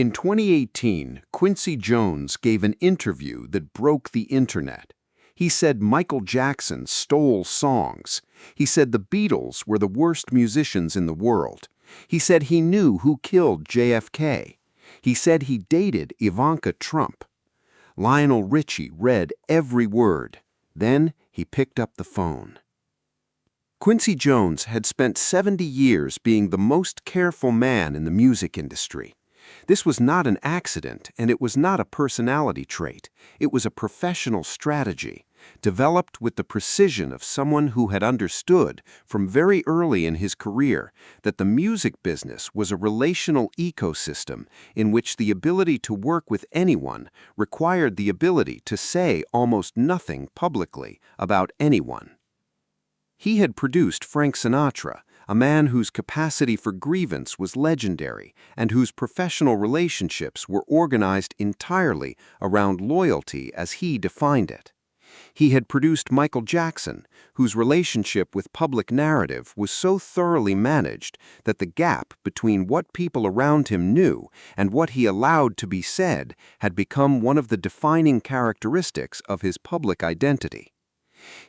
In 2018, Quincy Jones gave an interview that broke the internet. He said Michael Jackson stole songs. He said the Beatles were the worst musicians in the world. He said he knew who killed JFK. He said he dated Ivanka Trump. Lionel Richie read every word. Then he picked up the phone. Quincy Jones had spent 70 years being the most careful man in the music industry. This was not an accident, and it was not a personality trait. It was a professional strategy, developed with the precision of someone who had understood from very early in his career that the music business was a relational ecosystem in which the ability to work with anyone required the ability to say almost nothing publicly about anyone. He had produced Frank Sinatra, a man whose capacity for grievance was legendary and whose professional relationships were organized entirely around loyalty as he defined it. He had produced Michael Jackson, whose relationship with public narrative was so thoroughly managed that the gap between what people around him knew and what he allowed to be said had become one of the defining characteristics of his public identity.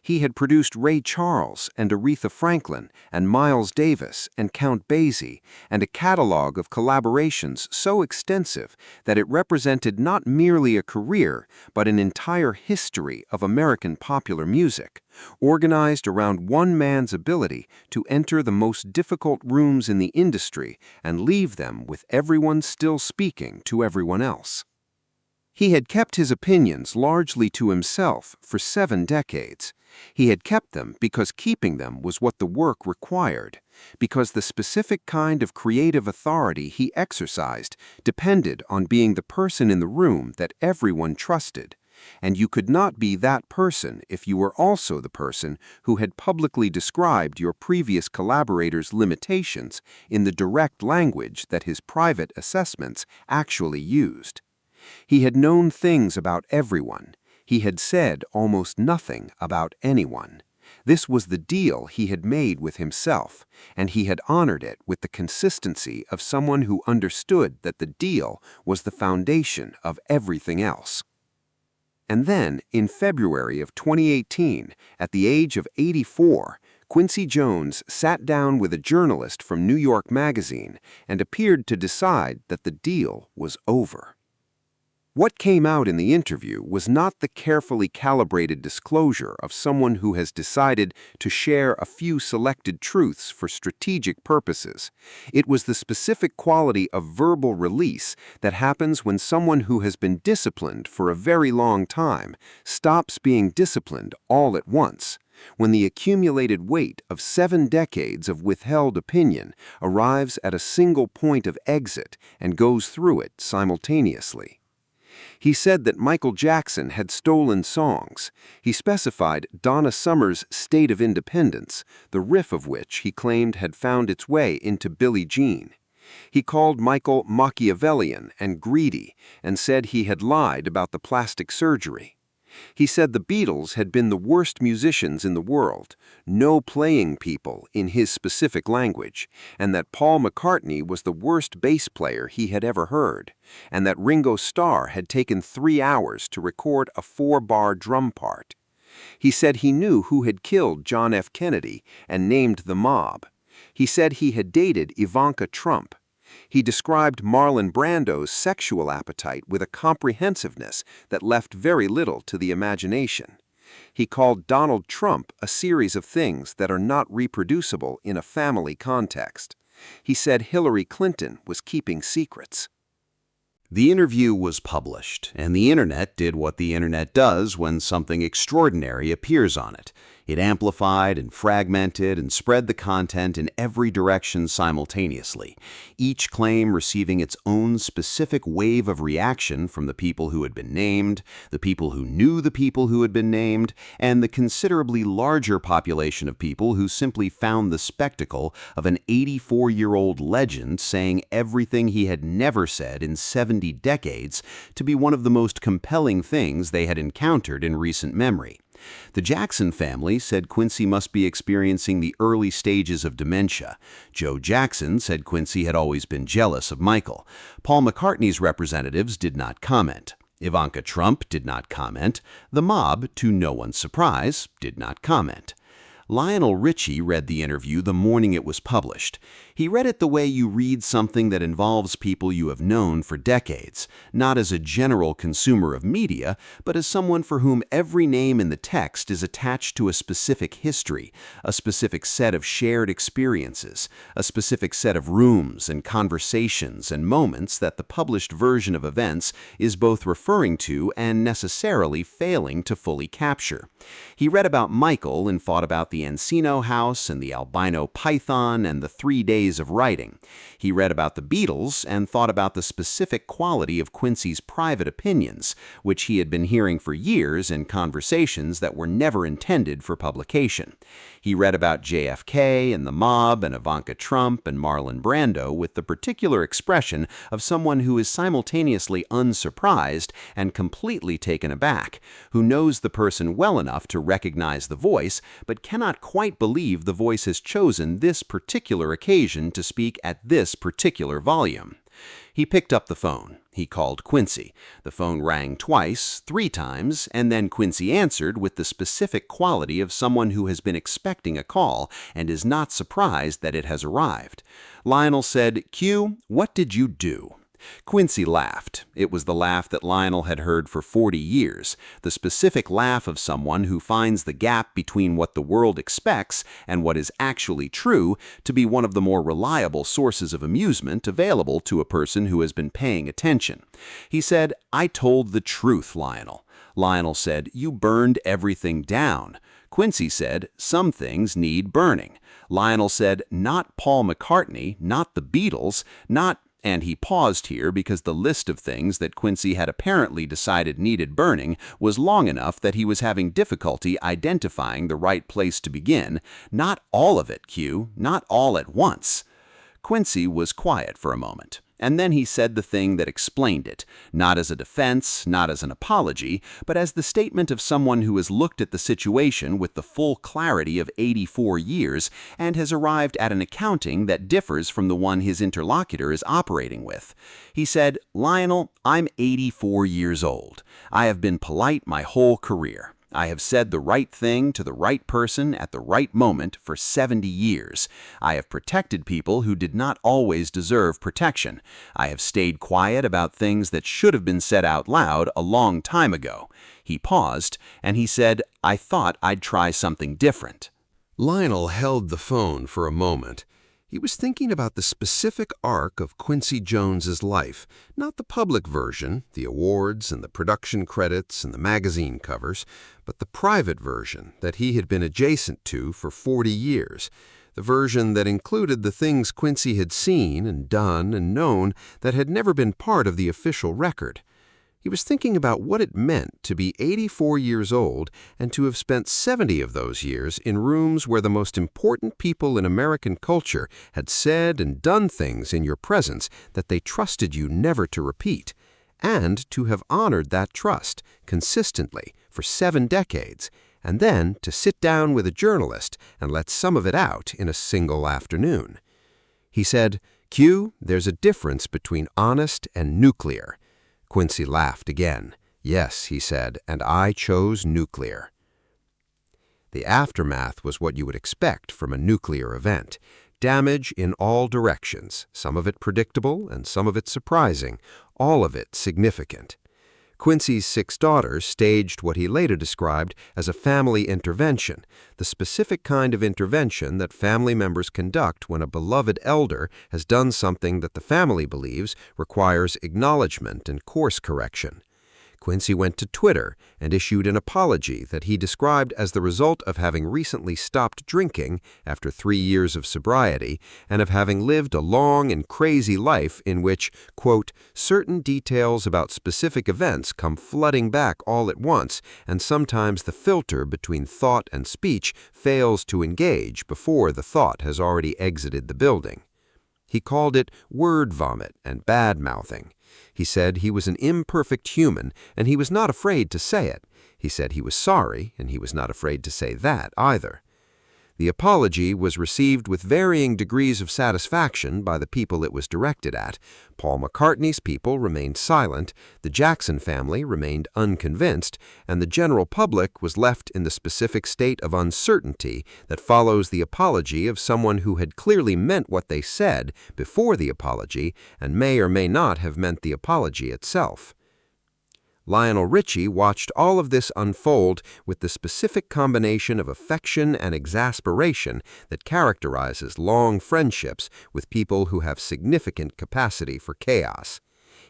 He had produced Ray Charles and Aretha Franklin and Miles Davis and Count Basie, and a catalog of collaborations so extensive that it represented not merely a career but an entire history of American popular music, organized around one man's ability to enter the most difficult rooms in the industry and leave them with everyone still speaking to everyone else. He had kept his opinions largely to himself for 7 decades. He had kept them because keeping them was what the work required, because the specific kind of creative authority he exercised depended on being the person in the room that everyone trusted, and you could not be that person if you were also the person who had publicly described your previous collaborator's limitations in the direct language that his private assessments actually used. He had known things about everyone. He had said almost nothing about anyone. This was the deal he had made with himself, and he had honored it with the consistency of someone who understood that the deal was the foundation of everything else. And then, in February of 2018, at the age of 84, Quincy Jones sat down with a journalist from New York Magazine and appeared to decide that the deal was over. What came out in the interview was not the carefully calibrated disclosure of someone who has decided to share a few selected truths for strategic purposes. It was the specific quality of verbal release that happens when someone who has been disciplined for a very long time stops being disciplined all at once, when the accumulated weight of 7 decades of withheld opinion arrives at a single point of exit and goes through it simultaneously. He said that Michael Jackson had stolen songs. He specified Donna Summer's State of Independence, the riff of which he claimed had found its way into Billie Jean. He called Michael Machiavellian and greedy and said he had lied about the plastic surgery. He said the Beatles had been the worst musicians in the world, no playing people in his specific language, and that Paul McCartney was the worst bass player he had ever heard, and that Ringo Starr had taken 3 hours to record a 4-bar drum part. He said he knew who had killed John F. Kennedy and named the mob. He said he had dated Ivanka Trump. He described Marlon Brando's sexual appetite with a comprehensiveness that left very little to the imagination. He called Donald Trump a series of things that are not reproducible in a family context. He said Hillary Clinton was keeping secrets. The interview was published, and the internet did what the internet does when something extraordinary appears on it. It amplified and fragmented and spread the content in every direction simultaneously, each claim receiving its own specific wave of reaction from the people who had been named, the people who knew the people who had been named, and the considerably larger population of people who simply found the spectacle of an 84-year-old legend saying everything he had never said in 70 decades to be one of the most compelling things they had encountered in recent memory. The Jackson family said Quincy must be experiencing the early stages of dementia. Joe Jackson said Quincy had always been jealous of Michael. Paul McCartney's representatives did not comment. Ivanka Trump did not comment. The mob, to no one's surprise, did not comment. Lionel Richie read the interview the morning it was published. He read it the way you read something that involves people you have known for decades, not as a general consumer of media, but as someone for whom every name in the text is attached to a specific history, a specific set of shared experiences, a specific set of rooms and conversations and moments that the published version of events is both referring to and necessarily failing to fully capture. He read about Michael and thought about the Encino House and the albino python and the 3 days of writing. He read about the Beatles and thought about the specific quality of Quincy's private opinions, which he had been hearing for years in conversations that were never intended for publication. He read about JFK and the mob and Ivanka Trump and Marlon Brando with the particular expression of someone who is simultaneously unsurprised and completely taken aback, who knows the person well enough to recognize the voice, but cannot quite believe the voice has chosen this particular occasion to speak at this particular volume. He picked up the phone. He called Quincy. The phone rang twice, 3 times, and then Quincy answered with the specific quality of someone who has been expecting a call and is not surprised that it has arrived. Lionel said, "Q, what did you do?" Quincy laughed. It was the laugh that Lionel had heard for 40 years, the specific laugh of someone who finds the gap between what the world expects and what is actually true to be one of the more reliable sources of amusement available to a person who has been paying attention. He said, "I told the truth, Lionel." Lionel said, "You burned everything down." Quincy said, "Some things need burning." Lionel said, "Not Paul McCartney, not the Beatles, not—" And he paused here because the list of things that Quincy had apparently decided needed burning was long enough that he was having difficulty identifying the right place to begin. Not all of it, Q, not all at once. Quincy was quiet for a moment, and then he said the thing that explained it, not as a defense, not as an apology, but as the statement of someone who has looked at the situation with the full clarity of 84 years and has arrived at an accounting that differs from the one his interlocutor is operating with. He said, "Lionel, I'm 84 years old. I have been polite my whole career. I have said the right thing to the right person at the right moment for 70 years. I have protected people who did not always deserve protection. I have stayed quiet about things that should have been said out loud a long time ago." He paused, and he said, "I thought I'd try something different." Lionel held the phone for a moment. He was thinking about the specific arc of Quincy Jones's life, not the public version, the awards and the production credits and the magazine covers, but the private version that he had been adjacent to for 40 years, the version that included the things Quincy had seen and done and known that had never been part of the official record. He was thinking about what it meant to be 84 years old and to have spent 70 of those years in rooms where the most important people in American culture had said and done things in your presence that they trusted you never to repeat, and to have honored that trust consistently for 7 decades, and then to sit down with a journalist and let some of it out in a single afternoon. He said, "Q, there's a difference between honest and nuclear." Quincy laughed again. "Yes," he said, "and I chose nuclear." The aftermath was what you would expect from a nuclear event. Damage in all directions, some of it predictable and some of it surprising, all of it significant. Quincy's 6 daughters staged what he later described as a family intervention, the specific kind of intervention that family members conduct when a beloved elder has done something that the family believes requires acknowledgement and course correction. Quincy went to Twitter and issued an apology that he described as the result of having recently stopped drinking after 3 years of sobriety and of having lived a long and crazy life in which, quote, "certain details about specific events come flooding back all at once, and sometimes the filter between thought and speech fails to engage before the thought has already exited the building." He called it word vomit and bad-mouthing. He said he was an imperfect human, and he was not afraid to say it. He said he was sorry, and he was not afraid to say that either. The apology was received with varying degrees of satisfaction by the people it was directed at. Paul McCartney's people remained silent, the Jackson family remained unconvinced, and the general public was left in the specific state of uncertainty that follows the apology of someone who had clearly meant what they said before the apology and may or may not have meant the apology itself. Lionel Richie watched all of this unfold with the specific combination of affection and exasperation that characterizes long friendships with people who have significant capacity for chaos.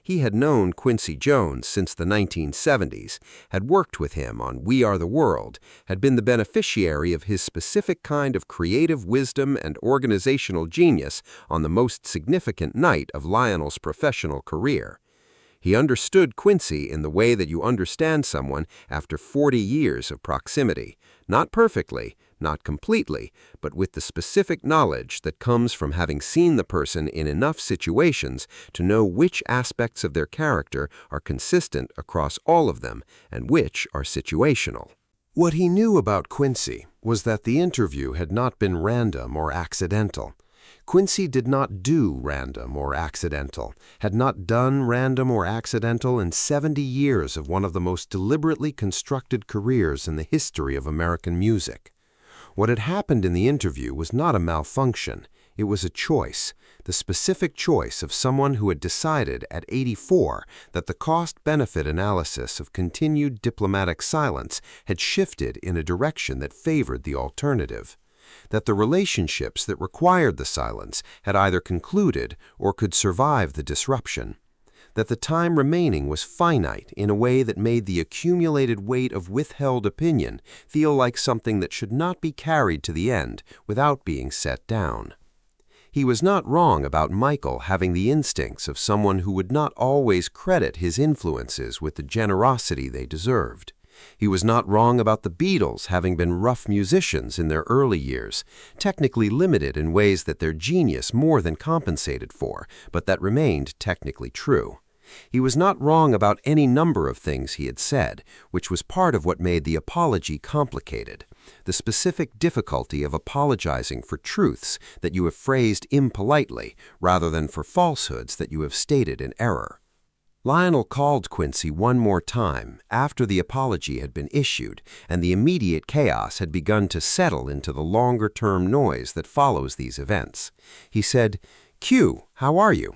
He had known Quincy Jones since the 1970s, had worked with him on We Are the World, had been the beneficiary of his specific kind of creative wisdom and organizational genius on the most significant night of Lionel's professional career. He understood Quincy in the way that you understand someone after 40 years of proximity, not perfectly, not completely, but with the specific knowledge that comes from having seen the person in enough situations to know which aspects of their character are consistent across all of them and which are situational. What he knew about Quincy was that the interview had not been random or accidental. Quincy did not do random or accidental, had not done random or accidental in 70 years of one of the most deliberately constructed careers in the history of American music. What had happened in the interview was not a malfunction, it was a choice, the specific choice of someone who had decided at 84 that the cost-benefit analysis of continued diplomatic silence had shifted in a direction that favored the alternative. That the relationships that required the silence had either concluded or could survive the disruption. That the time remaining was finite in a way that made the accumulated weight of withheld opinion feel like something that should not be carried to the end without being set down. He was not wrong about Michael having the instincts of someone who would not always credit his influences with the generosity they deserved. He was not wrong about the Beatles having been rough musicians in their early years, technically limited in ways that their genius more than compensated for, but that remained technically true. He was not wrong about any number of things he had said, which was part of what made the apology complicated. The specific difficulty of apologizing for truths that you have phrased impolitely rather than for falsehoods that you have stated in error. Lionel called Quincy one more time after the apology had been issued and the immediate chaos had begun to settle into the longer-term noise that follows these events. He said, "Q, how are you?"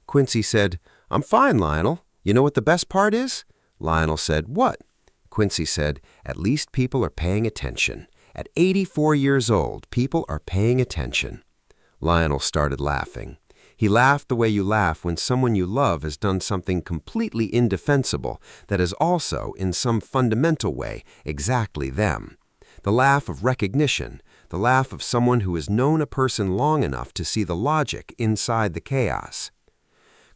Quincy said, "I'm fine, Lionel. You know what the best part is?" Lionel said, "What?" Quincy said, "At least people are paying attention. At 84 years old, people are paying attention." Lionel started laughing. He laughed the way you laugh when someone you love has done something completely indefensible that is also, in some fundamental way, exactly them. The laugh of recognition, the laugh of someone who has known a person long enough to see the logic inside the chaos.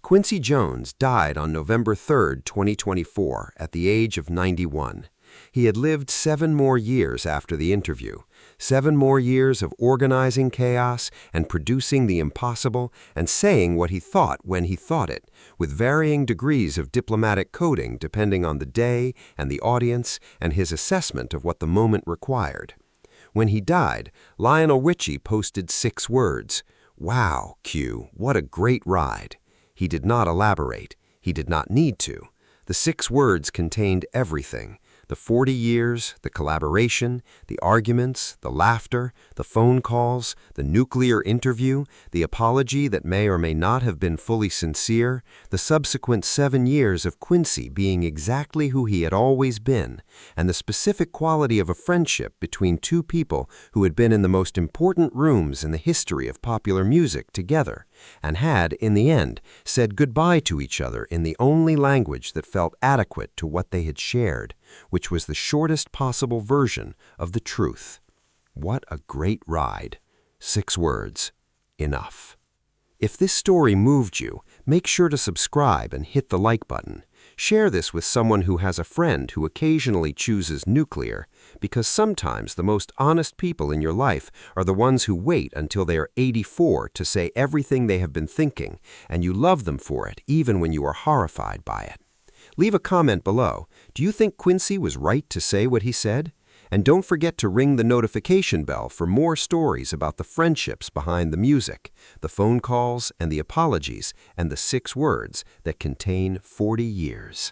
Quincy Jones died on November 3, 2024, at the age of 91. He had lived 7 more years after the interview, 7 more years of organizing chaos and producing the impossible and saying what he thought when he thought it, with varying degrees of diplomatic coding depending on the day and the audience and his assessment of what the moment required. When he died, Lionel Richie posted 6 words. "Wow, Q, what a great ride." He did not elaborate. He did not need to. The 6 words contained everything. The 40 years, the collaboration, the arguments, the laughter, the phone calls, the nuclear interview, the apology that may or may not have been fully sincere, the subsequent 7 years of Quincy being exactly who he had always been, and the specific quality of a friendship between 2 people who had been in the most important rooms in the history of popular music together, and had, in the end, said goodbye to each other in the only language that felt adequate to what they had shared, which was the shortest possible version of the truth. What a great ride. 6 words. Enough. If this story moved you, make sure to subscribe and hit the like button. Share this with someone who has a friend who occasionally chooses nuclear, because sometimes the most honest people in your life are the ones who wait until they are 84 to say everything they have been thinking, and you love them for it even when you are horrified by it. Leave a comment below. Do you think Quincy was right to say what he said? And don't forget to ring the notification bell for more stories about the friendships behind the music, the phone calls and the apologies, and the 6 words that contain 40 years.